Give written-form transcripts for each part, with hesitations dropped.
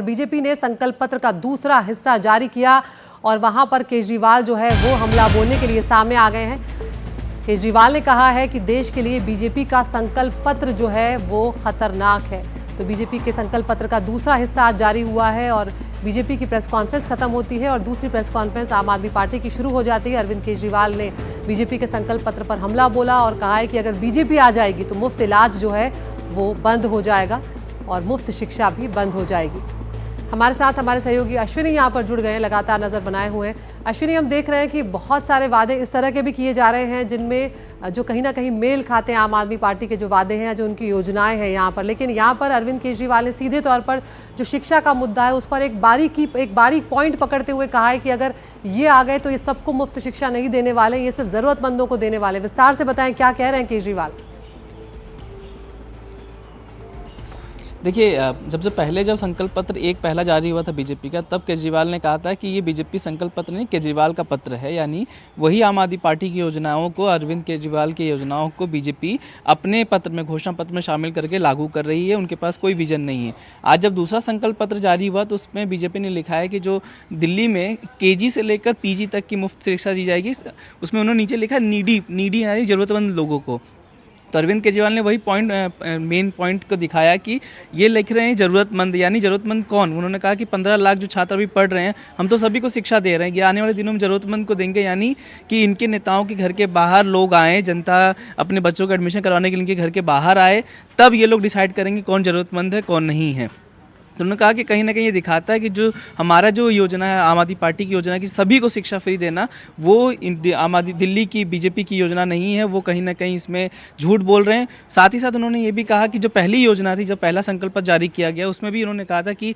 BJP ने संकल्प पत्र का दूसरा हिस्सा जारी किया और वहां पर केजरीवाल जो है वो हमला बोलने के लिए सामने आ गए हैं। केजरीवाल ने कहा है कि देश के लिए बीजेपी का संकल्प पत्र जो है वो खतरनाक है। तो बीजेपी के संकल्प पत्र का दूसरा हिस्सा आज जारी हुआ है और बीजेपी की प्रेस कॉन्फ्रेंस खत्म होती है और दूसरी प्रेस कॉन्फ्रेंस आम आदमी पार्टी की शुरू हो जाती है। अरविंद केजरीवाल ने बीजेपी के संकल्प पत्र पर हमला बोला और कहा है कि अगर बीजेपी आ जाएगी तो मुफ्त इलाज जो है वो बंद हो जाएगा और मुफ्त शिक्षा भी बंद हो जाएगी। हमारे साथ हमारे सहयोगी अश्विनी यहाँ पर जुड़ गए हैं, लगातार नजर बनाए हुए हैं। अश्विनी, हम देख रहे हैं कि बहुत सारे वादे इस तरह के भी किए जा रहे हैं जिनमें जो कहीं ना कहीं मेल खाते हैं आम आदमी पार्टी के जो वादे हैं, जो उनकी योजनाएं हैं यहाँ पर, लेकिन यहाँ पर अरविंद केजरीवाल ने सीधे तौर पर जो शिक्षा का मुद्दा है उस पर एक बारीक पॉइंट पकड़ते हुए कहा है कि अगर ये आ गए तो ये सबको मुफ्त शिक्षा नहीं देने वाले, ये सिर्फ जरूरतमंदों को देने वाले। विस्तार से बताएं क्या कह रहे हैं केजरीवाल। देखिए, सबसे पहले जब संकल्प पत्र एक पहला जारी हुआ था बीजेपी का, तब केजरीवाल ने कहा था कि ये बीजेपी संकल्प पत्र नहीं, केजरीवाल का पत्र है। यानी वही आम आदमी पार्टी की योजनाओं को, अरविंद केजरीवाल की योजनाओं को बीजेपी अपने पत्र में, घोषणा पत्र में शामिल करके लागू कर रही है। उनके पास कोई विजन नहीं है। आज जब दूसरा संकल्प पत्र जारी हुआ तो उसमें बीजेपी ने लिखा है कि जो दिल्ली में केजी से लेकर पीजी तक की मुफ्त शिक्षा दी जाएगी, उसमें उन्होंने नीचे लिखा नीडी यानी जरूरतमंद लोगों को। तो अरविंद केजरीवाल ने वही मेन पॉइंट को दिखाया कि ये लिख रहे हैं जरूरतमंद, यानी जरूरतमंद कौन। उन्होंने कहा कि 15 लाख जो छात्र अभी पढ़ रहे हैं, हम तो सभी को शिक्षा दे रहे हैं, ये आने वाले दिनों में जरूरतमंद को देंगे। यानी कि इनके नेताओं के घर के बाहर लोग आए, जनता अपने बच्चों का एडमिशन करवाने के लिए इनके घर के बाहर आए, तब ये लोग डिसाइड करेंगे कौन जरूरतमंद है कौन नहीं है। तो उन्होंने कहा कि कहीं ना कहीं ये दिखाता है कि जो हमारा जो योजना है, आम आदमी पार्टी की योजना है कि सभी को शिक्षा फ्री देना, वो आम आदमी दिल्ली की बीजेपी की योजना नहीं है। वो कहीं ना कहीं इसमें झूठ बोल रहे हैं। साथ ही साथ उन्होंने ये भी कहा कि जो पहली योजना थी, जब पहला संकल्प पत्र जारी किया गया, उसमें भी उन्होंने कहा था कि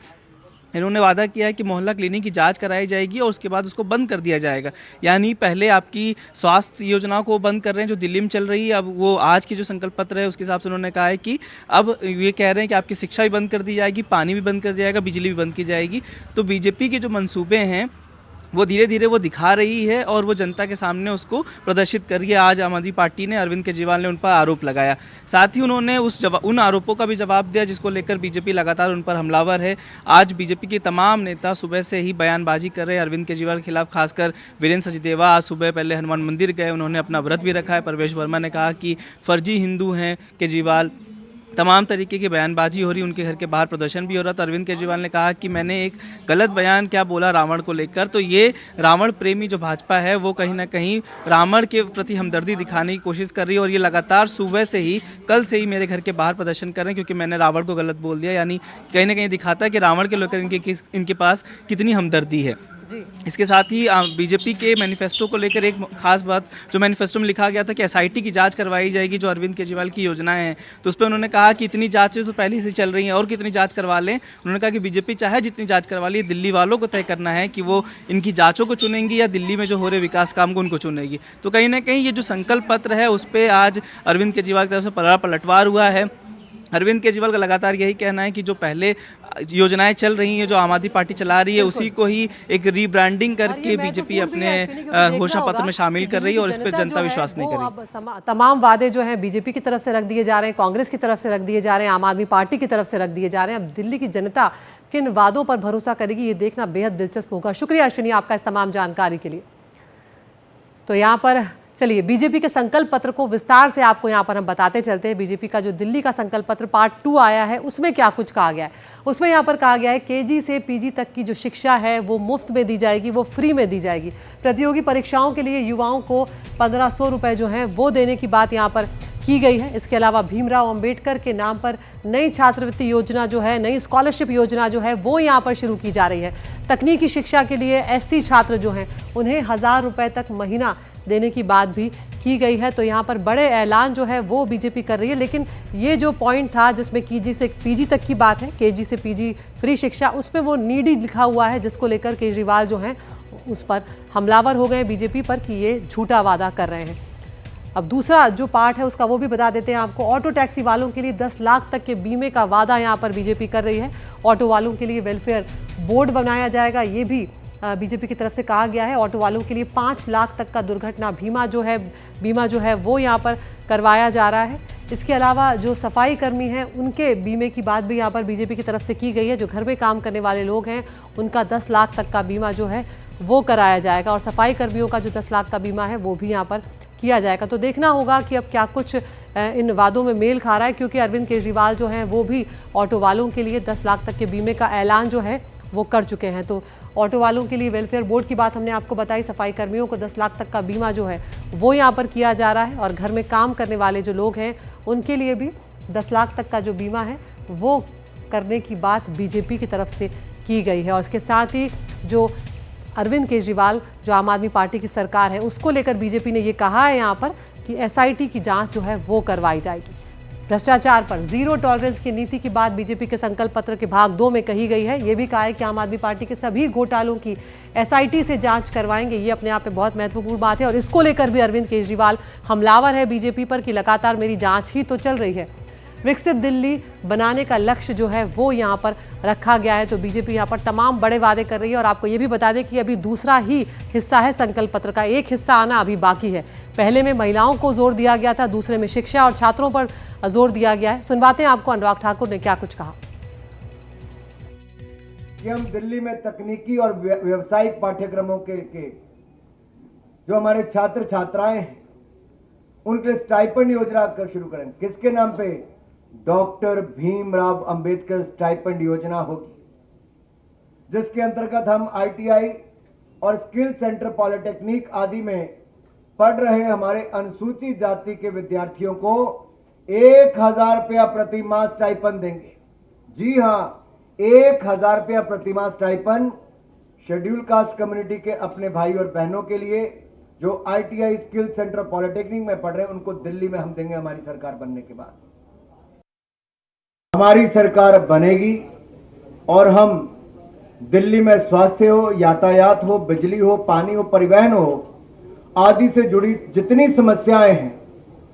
इन्होंने वादा किया है कि मोहल्ला क्लिनिक की जांच कराई जाएगी और उसके बाद उसको बंद कर दिया जाएगा। यानी पहले आपकी स्वास्थ्य योजनाओं को बंद कर रहे हैं जो दिल्ली में चल रही है। अब वो आज की जो संकल्प पत्र है उसके हिसाब से उन्होंने कहा है कि अब ये कह रहे हैं कि आपकी शिक्षा भी बंद कर दी जाएगी, पानी भी बंद कर दिया जाएगा, बिजली भी बंद की जाएगी। तो बीजेपी के जो मंसूबे हैं वो धीरे धीरे वो दिखा रही है और वो जनता के सामने उसको प्रदर्शित कर रही है। आज आम आदमी पार्टी ने, अरविंद केजरीवाल ने उन पर आरोप लगाया। साथ ही उन्होंने उन आरोपों का भी जवाब दिया जिसको लेकर बीजेपी लगातार उन पर हमलावर है। आज बीजेपी के तमाम नेता सुबह से ही बयानबाजी कर रहे हैं अरविंद केजरीवाल के खिलाफ। खासकर वीरेंद्र सचदेवा आज सुबह पहले हनुमान मंदिर गए, उन्होंने अपना व्रत भी रखा है। परवेश वर्मा ने कहा कि फर्जी हिंदू हैं केजरीवाल। तमाम तरीके की बयानबाजी हो रही, उनके घर के बाहर प्रदर्शन भी हो रहा था। अरविंद केजरीवाल ने कहा कि मैंने एक गलत बयान क्या बोला रावण को लेकर। तो ये रावण प्रेमी जो भाजपा है वो कहीं ना कहीं रावण के प्रति हमदर्दी दिखाने की कोशिश कर रही है और ये लगातार सुबह से ही, कल से ही मेरे घर के बाहर प्रदर्शन कर रहे हैं क्योंकि मैंने रावण को गलत बोल दिया। यानी कहीं ना कहीं दिखाता है कि रावण के लेकर इनके पास कितनी हमदर्दी है। इसके साथ ही बीजेपी के मैनिफेस्टो को लेकर एक खास बात, जो मैनिफेस्टो में लिखा गया था कि एसआईटी की जांच करवाई जाएगी जो अरविंद केजरीवाल की योजनाएं हैं, तो उस पर उन्होंने कहा कि इतनी जांचें तो पहले से चल रही हैं और कितनी जांच करवा लें। उन्होंने कहा कि बीजेपी चाहे जितनी जांच करवा ली, दिल्ली वालों को तय करना है कि वो इनकी जांचों को चुनेंगी या दिल्ली में जो हो रहे विकास काम को उनको चुनेगी। तो कहीं ना कहीं ये जो संकल्प पत्र है उस पर आज अरविंद केजरीवाल की तरफ से पलटवार हुआ है। अरविंद केजरीवाल का लगातार यही कहना है कि जो पहले योजनाएं चल रही हैं, जो आम आदमी पार्टी चला रही है, उसी को ही एक रीब्रांडिंग करके बीजेपी अपने घोषणा पत्र में शामिल कर रही है और इस पर जनता विश्वास नहीं करेगी। तमाम वादे जो हैं बीजेपी की तरफ से रख दिए जा रहे हैं, कांग्रेस की तरफ से रख दिए जा रहे हैं, आम आदमी पार्टी की तरफ से रख दिए जा रहे हैं। अब दिल्ली की जनता किन वादों पर भरोसा करेगी, ये देखना बेहद दिलचस्प होगा। शुक्रिया अश्विनी आपका इस तमाम जानकारी के लिए। तो यहाँ पर चलिए बीजेपी के संकल्प पत्र को विस्तार से आपको यहाँ पर हम बताते चलते हैं। बीजेपी का जो दिल्ली का संकल्प पत्र पार्ट 2 आया है उसमें क्या कुछ कहा गया है। उसमें यहाँ पर कहा गया है केजी से पीजी तक की जो शिक्षा है वो मुफ्त में दी जाएगी, वो फ्री में दी जाएगी। प्रतियोगी परीक्षाओं के लिए युवाओं को 1500 रुपये जो हैं वो देने की बात यहाँ पर की गई है। इसके अलावा भीमराव अंबेडकर के नाम पर नई छात्रवृत्ति योजना जो है, नई स्कॉलरशिप योजना जो है वो यहाँ पर शुरू की जा रही है। तकनीकी शिक्षा के लिए एससी छात्र जो हैं उन्हें 1000 रुपये तक महीना देने की बात भी की गई है। तो यहाँ पर बड़े ऐलान जो है वो बीजेपी कर रही है। लेकिन ये जो पॉइंट था जिसमें केजी से पीजी तक की बात है, केजी से पीजी फ्री शिक्षा, उसमें वो नीडी लिखा हुआ है जिसको लेकर केजरीवाल जो हैं उस पर हमलावर हो गए बीजेपी पर कि ये झूठा वादा कर रहे हैं। अब दूसरा जो पार्ट है उसका वो भी बता देते हैं आपको। ऑटो टैक्सी वालों के लिए 10 लाख तक के बीमे का वादा यहाँ पर बीजेपी कर रही है। ऑटो वालों के लिए वेलफेयर बोर्ड बनाया जाएगा, ये भी बीजेपी की तरफ से कहा गया है। ऑटो वालों के लिए 5 लाख तक का दुर्घटना बीमा जो है वो यहाँ पर करवाया जा रहा है। इसके अलावा जो सफाई कर्मी हैं उनके बीमे की बात भी यहाँ पर बीजेपी की तरफ से की गई है। जो घर में काम करने वाले लोग हैं उनका 10 लाख तक का बीमा जो है वो कराया जाएगा और सफाई कर्मियों का जो 10 लाख का बीमा है वो भी यहाँ पर किया जाएगा। तो देखना होगा कि अब क्या कुछ इन वादों में मेल खा रहा है, क्योंकि अरविंद केजरीवाल जो हैं वो भी ऑटो वालों के लिए 10 लाख तक के बीमे का ऐलान जो है वो कर चुके हैं। तो ऑटो वालों के लिए वेलफेयर बोर्ड की बात हमने आपको बताई, सफाई कर्मियों को 10 लाख तक का बीमा जो है वो यहाँ पर किया जा रहा है और घर में काम करने वाले जो लोग हैं उनके लिए भी 10 लाख तक का जो बीमा है वो करने की बात बीजेपी की तरफ से की गई है। और इसके साथ ही जो अरविंद केजरीवाल जो आम आदमी पार्टी की सरकार है उसको लेकर बीजेपी ने ये कहा है यहाँ पर कि एसआईटी की जांच जो है वो करवाई जाएगी। भ्रष्टाचार पर जीरो टॉलरेंस की नीति की बात बीजेपी के संकल्प पत्र के भाग 2 में कही गई है। ये भी कहा है कि आम आदमी पार्टी के सभी घोटालों की एसआईटी से जांच करवाएंगे। ये अपने आप में बहुत महत्वपूर्ण बात है और इसको लेकर भी अरविंद केजरीवाल हमलावर है बीजेपी पर कि लगातार मेरी जांच ही तो चल रही है। विकसित दिल्ली बनाने का लक्ष्य जो है वो यहाँ पर रखा गया है। तो बीजेपी यहाँ पर तमाम बड़े वादे कर रही है और आपको ये भी बता दें कि अभी दूसरा ही हिस्सा है संकल्प पत्र का, एक हिस्सा आना अभी बाकी है। पहले में महिलाओं को जोर दिया गया था, दूसरे में शिक्षा और छात्रों पर जोर दिया गया है। सुनवाते हैं आपको अनुराग ठाकुर ने क्या कुछ कहा। कि हम दिल्ली में तकनीकी और व्यावसायिक पाठ्यक्रमों के जो हमारे छात्र छात्राएं हैं उनके स्टाइपेंड योजना कर शुरू करें। किसके नाम पे? डॉक्टर भीमराव अंबेडकर स्टाइपेंड योजना होगी, जिसके अंतर्गत हम आईटीआई और स्किल सेंटर पॉलिटेक्निक आदि में पढ़ रहे हमारे अनुसूचित जाति के विद्यार्थियों को 1000 रुपया प्रति माह स्टाइपेंड देंगे। जी हां, 1000 रुपया प्रति माह स्टाइपेंड शेड्यूल कास्ट कम्युनिटी के अपने भाई और बहनों के लिए जो आईटीआई स्किल सेंटर पॉलिटेक्निक में पढ़ रहे हैं उनको दिल्ली में हम देंगे हमारी सरकार बनने के बाद। हमारी सरकार बनेगी और हम दिल्ली में स्वास्थ्य हो, यातायात हो, बिजली हो, पानी हो, परिवहन हो आदि से जुड़ी जितनी समस्याएं हैं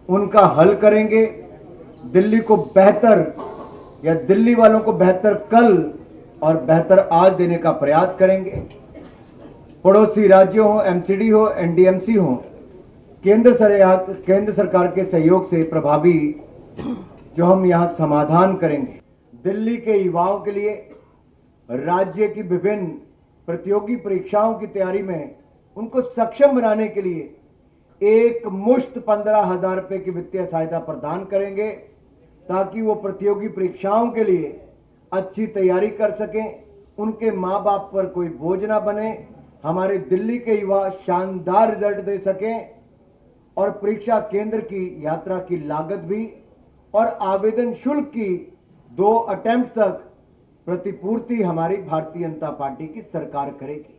उनका हल करेंगे। दिल्ली को बेहतर या दिल्ली वालों को बेहतर कल और बेहतर आज देने का प्रयास करेंगे। पड़ोसी राज्यों हो, एमसीडी हो, एनडीएमसी हो, केंद्र सरकार के सहयोग से प्रभावी जो हम यहां समाधान करेंगे। दिल्ली के युवाओं के लिए राज्य की विभिन्न प्रतियोगी परीक्षाओं की तैयारी में उनको सक्षम बनाने के लिए एक मुश्त 15,000 रुपए की वित्तीय सहायता प्रदान करेंगे ताकि वो प्रतियोगी परीक्षाओं के लिए अच्छी तैयारी कर सकें, उनके मां बाप पर कोई बोझ ना बने, हमारे दिल्ली के युवा शानदार रिजल्ट दे सकें और परीक्षा केंद्र की यात्रा की लागत भी और आवेदन शुल्क की 2 अटेम्प्ट तक प्रतिपूर्ति हमारी भारतीय जनता पार्टी की सरकार करेगी।